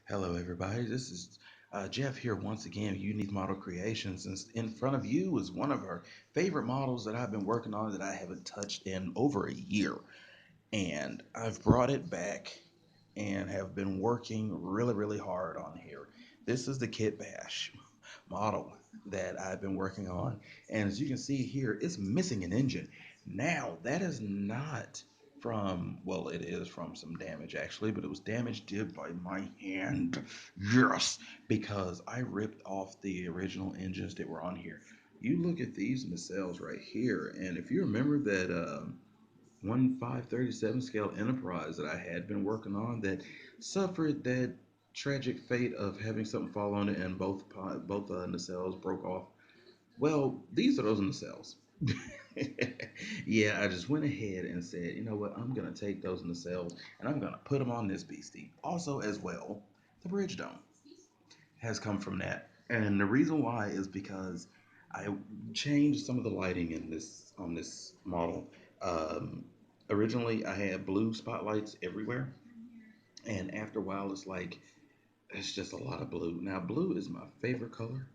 Hello, everybody. This is Jeff here once again, Unique Model Creations. And in front of you is one of our favorite models that I've been working on that I haven't touched in over a year. And I've brought it back and have been working really, really hard on here. This is the Kit Bash model that I've been working on. And as you can see here, it's missing an engine. Now, that is not from, well, it is from some damage actually, but it was damage did by my hand. Yes, because I ripped off the original engines that were on here. You look at these nacelles right here, and if you remember that 1/537 scale Enterprise that I had been working on that suffered that tragic fate of having something fall on it and both nacelles broke off. Well, these are those nacelles. Yeah, I just went ahead and said, you know what, I'm gonna take those nacelles and I'm gonna put them on this beastie. Also, as well, the bridge dome has come from that, and the reason why is because I changed some of the lighting in this on this model. Um, Originally, I had blue spotlights everywhere, and after a while, it's just a lot of blue. Now, blue is my favorite color,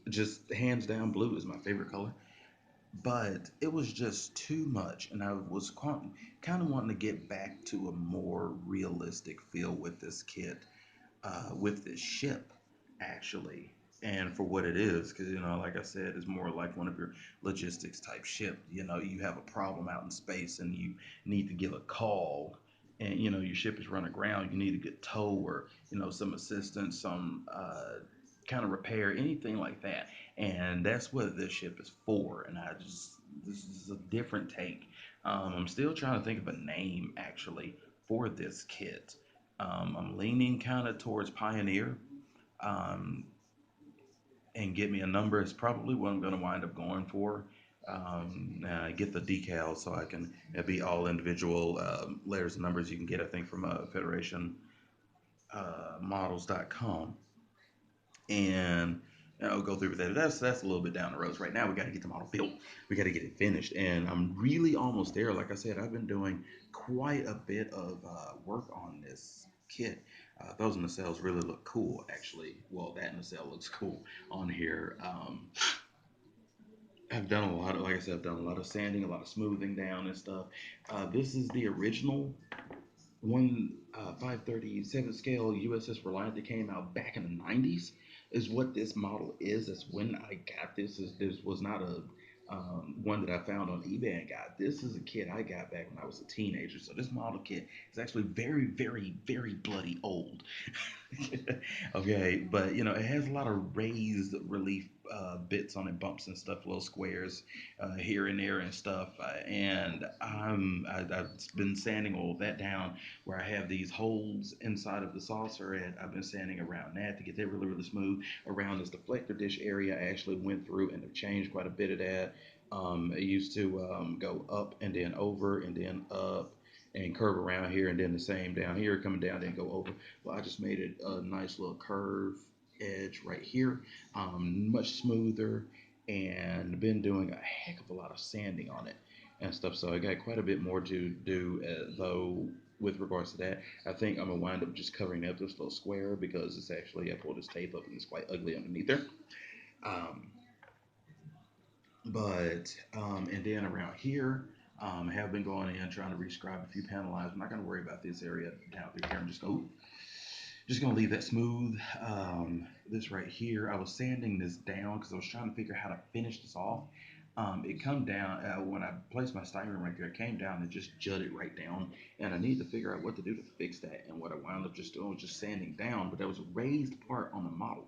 just hands down. Blue is my favorite color, but it was just too much, and I was kind of wanting to get back to a more realistic feel with this kit, with this ship, actually, and for what it is, because like I said, it's more like one of your logistics type ship. You have a problem out in space, and you need to give a call, and your ship is run aground. You need to get tow or some assistance, some kind of repair, anything like that. And that's what this ship is for. And this is a different take. I'm still trying to think of a name actually for this kit. I'm leaning kind of towards Pioneer, um, and get me a number is probably what I'm going to wind up going for. Get the decals so I can be all individual letters and numbers you can get, I think, from Federation Models.com. And I'll go through with that. That's a little bit down the road. So right now, we got to get the model built. We got to get it finished, and I'm really almost there. Like I said, I've been doing quite a bit of work on this kit. Those nacelles really look cool, actually. Well, that nacelle looks cool on here. I've done a lot of, like I said, I've done a lot of sanding, a lot of smoothing down and stuff. This is the original 537 scale USS Reliant that came out back in the 90s is what this model is. That's when I got this. This was not a one that I found on eBay and got. This is a kit I got back when I was a teenager. So this model kit is actually very, very, very bloody old. Okay, but it has a lot of raised relief bits on it, bumps and stuff, little squares here and there and stuff. I've been sanding all that down where I have these holes inside of the saucer, and I've been sanding around that to get that really, really smooth. Around this deflector dish area, I actually went through and have changed quite a bit of that. It used to go up and then over and then up and curve around here, and then the same down here, coming down, then go over. Well, I just made it a nice little curve edge right here, much smoother, and been doing a heck of a lot of sanding on it and stuff. So I got quite a bit more to do, though. With regards to that, I think I'm gonna wind up just covering up this little square because it's actually I pulled this tape up and it's quite ugly underneath there. Um, and then around here, I have been going in trying to rescribe a few panel lines. I'm not going to worry about this area down through here. I'm just gonna leave that smooth. This right here, I was sanding this down because I was trying to figure out how to finish this off. It come down when I placed my styrofoam right there. It came down and just jutted right down, and I need to figure out what to do to fix that. And what I wound up just doing was just sanding down, but there was a raised part on the model.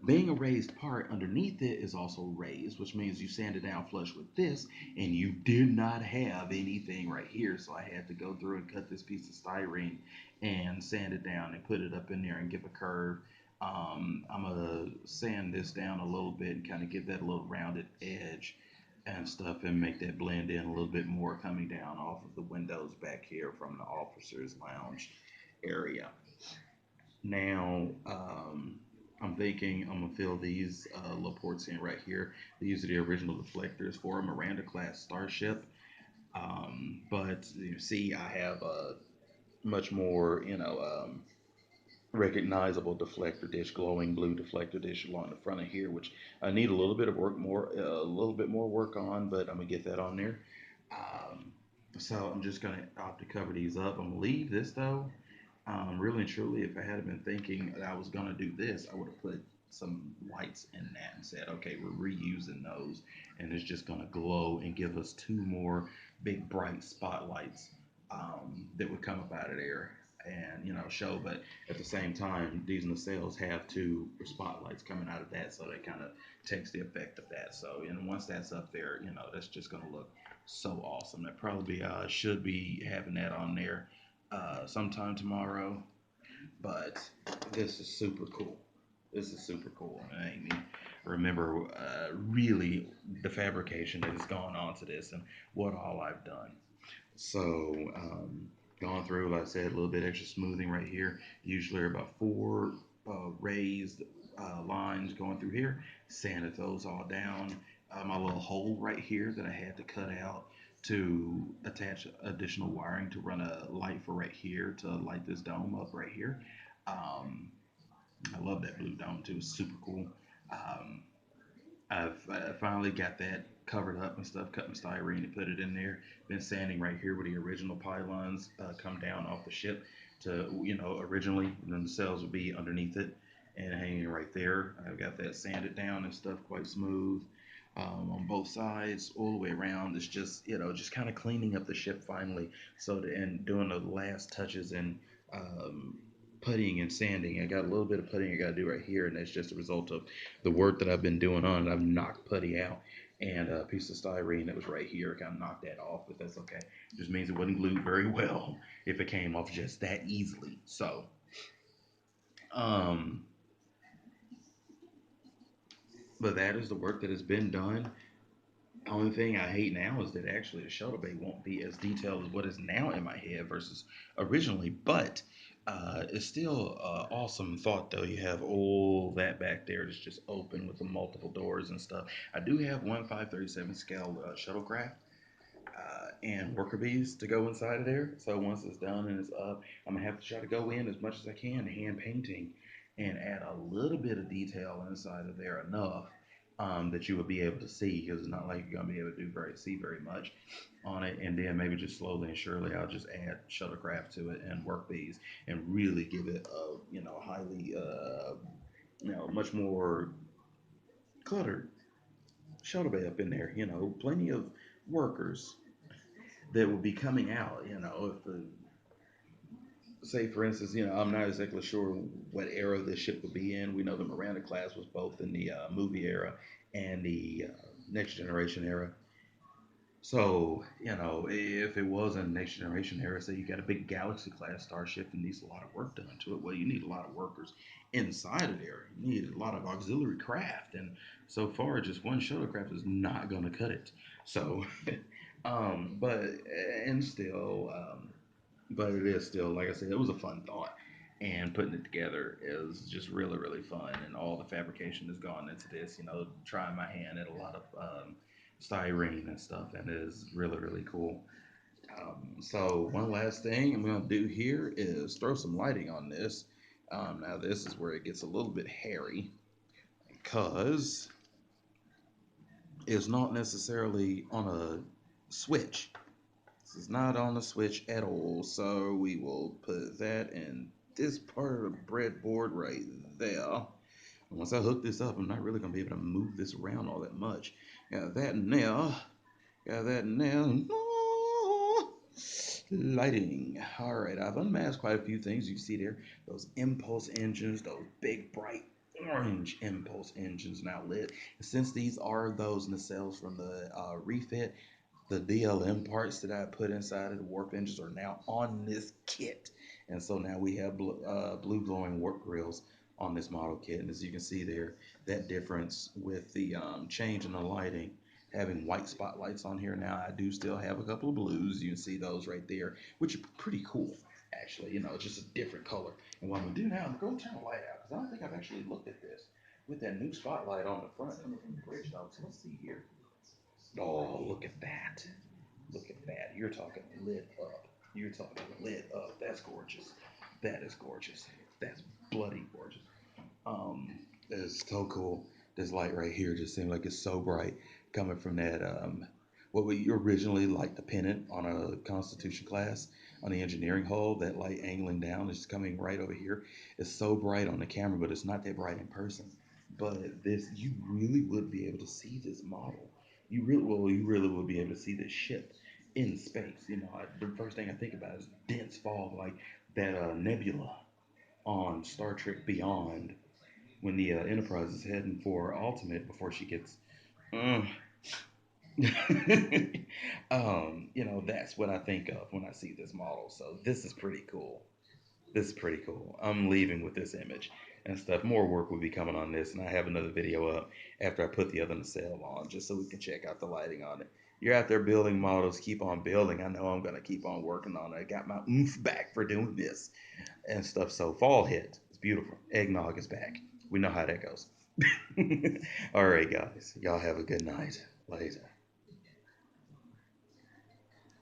Being a raised part underneath it is also raised, which means you sand it down flush with this, and you did not have anything right here. So I had to go through and cut this piece of styrene and sand it down and put it up in there and give a curve. I'm gonna sand this down a little bit and kind of give that a little rounded edge and stuff and make that blend in a little bit more coming down off of the windows back here from the officers lounge area. Now, I'm thinking I'm gonna fill these little ports in right here. These are the original deflectors for a Miranda class starship. But you see, I have much more, recognizable deflector dish, glowing blue deflector dish along the front of here, which I need a little bit of work more, a little bit more work on, but I'm gonna get that on there. Um, so I'm just gonna opt to cover these up. I'm gonna leave this though. Really and truly, if I had been thinking that I was gonna do this, I would have put some lights in that and said, okay, we're reusing those, and it's just gonna glow and give us two more big bright spotlights that would come up out of there and show. But at the same time, these nacelles have two spotlights coming out of that, so that kind of takes the effect of that. So, and once that's up there, that's just gonna look so awesome. That probably should be having that on there sometime tomorrow. But this is super cool. This is super cool, and it made me remember really the fabrication that has gone on to this and what all I've done. So, gone through, like I said, a little bit extra smoothing right here. Usually about four raised lines going through here. Sanded those all down. My little hole right here that I had to cut out to attach additional wiring to run a light for right here to light this dome up right here. Um, I love that blue dome too. It's super cool. Um, I've finally got that covered up and stuff, cut my styrene and put it in there. Been sanding right here where the original pylons come down off the ship to, originally, and then the cells would be underneath it and hanging right there. I've got that sanded down and stuff quite smooth on both sides, all the way around. It's just, just kind of cleaning up the ship finally. So, and doing the last touches and um, puttying and sanding. I got a little bit of puttying I got to do right here, and that's just a result of the work that I've been doing on it. I've knocked putty out, and a piece of styrene that was right here kind of knocked that off, but that's okay. It just means it wasn't glued very well if it came off just that easily. So, um, but that is the work that has been done. The only thing I hate now is that actually the shuttle bay won't be as detailed as what is now in my head versus originally, but it's still awesome thought though. You have all that back there that's just open with the multiple doors and stuff. I do have one 537 scale shuttlecraft and worker bees to go inside of there. So once it's done and it's up, I'm gonna have to try to go in as much as I can, hand painting, and add a little bit of detail inside of there enough that you would be able to see, because it's not like you're gonna be able to see very much on it. And then maybe just slowly and surely, I'll just add shuttlecraft to it and work bees and really give it a highly much more cluttered shuttle bay up in there. Plenty of workers that will be coming out. If say for instance, I'm not exactly sure what era this ship would be in. We know the Miranda class was both in the movie era and the Next Generation era. So, if it was in the Next Generation era, say you got a big Galaxy class starship and needs a lot of work done to it, well, you need a lot of workers inside of there. You need a lot of auxiliary craft, and so far, just one shuttlecraft is not going to cut it. So, but and still, but it is still, like I said, it was a fun thought, and putting it together is just really really fun, and all the fabrication has gone into this. Trying my hand at a lot of styrene and stuff, and it is really really cool. So one last thing I'm going to do here is throw some lighting on this. Now this is where it gets a little bit hairy because it's not necessarily on a switch. This is not on the switch at all, so we will put that in this part of the breadboard right there. And once I hook this up, I'm not really going to be able to move this around all that much. Got that in there. Got that in there. Lighting. All right, I've unmasked quite a few things. You see there, those impulse engines, those big bright orange impulse engines now lit. Since these are those nacelles from the refit, the DLM parts that I put inside of the warp engines are now on this kit. And so now we have blue glowing warp grills on this model kit. And as you can see there, that difference with the change in the lighting, having white spotlights on here now, I do still have a couple of blues. You can see those right there, which are pretty cool, actually. It's just a different color. And what I'm going to do now, I'm going to go turn the light out, because I don't think I've actually looked at this with that new spotlight on the front coming from the bridge, dog. So let's see here. Oh, look at that. Look at that. You're talking lit up. You're talking lit up. That's gorgeous. That is gorgeous. That's bloody gorgeous. Um, it's so cool. This light right here just seems like it's so bright coming from that. What we originally like the pennant on a Constitution class on the engineering hull, that light angling down is coming right over here. It's so bright on the camera, but it's not that bright in person. But this, you really would be able to see this model. You really would be able to see this ship in space. The first thing I think about is dense fog, like that nebula on Star Trek Beyond when the Enterprise is heading for Ultimate before she gets. Uh, that's what I think of when I see this model. So this is pretty cool. This is pretty cool. I'm leaving with this image and stuff. More work will be coming on this, and I have another video up after I put the other nacelle on, just so we can check out the lighting on it. You're out there building models, keep on building. I know I'm gonna keep on working on it. I got my oomph back for doing this and stuff. So fall hit. It's beautiful. Eggnog is back. We know how that goes. All right, guys. Y'all have a good night. Later.